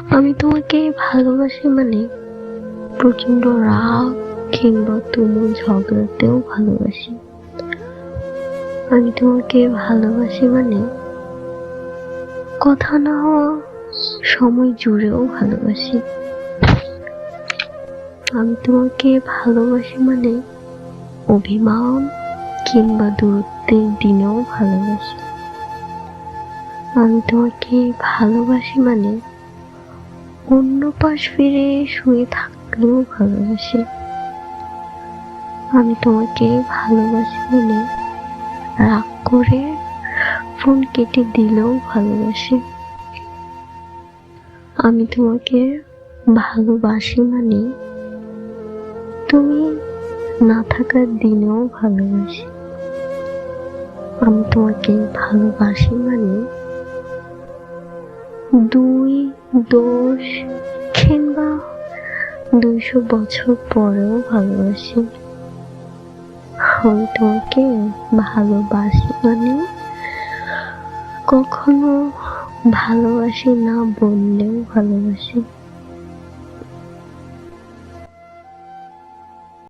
আমি তোমাকে ভালোবাসি মানে প্রচন্ড রাগ কিংবা তুমুল ঝগড়াতেও ভালোবাসি। আমি তোমাকে ভালোবাসি মানে কথা না হওয়া সময় জুড়েও ভালোবাসি। আমি তোমাকে ভালোবাসি মানে অভিমান কিংবা দূরত্বের দিনেও ভালোবাসি। আমি তোমাকে ভালোবাসি মানে অন্য পাশ ফিরে শুয়ে থাকলেও ভালোবাসি। আমি তোমাকে ভালোবাসি মানে রাগ করে ফোন কেটে দিলেও ভালোবাসি। আমি তোমাকে ভালোবাসি মানে তুমি না থাকার দিনেও ভালোবাসি। আমি তোমাকে ভালোবাসি মানে 2-10 কিংবা 200 বছর পরেও ভালোবাসি। আমি তোমাকে ভালোবাসি মানে কখনো ভালোবাসি না বললেও ভালোবাসি।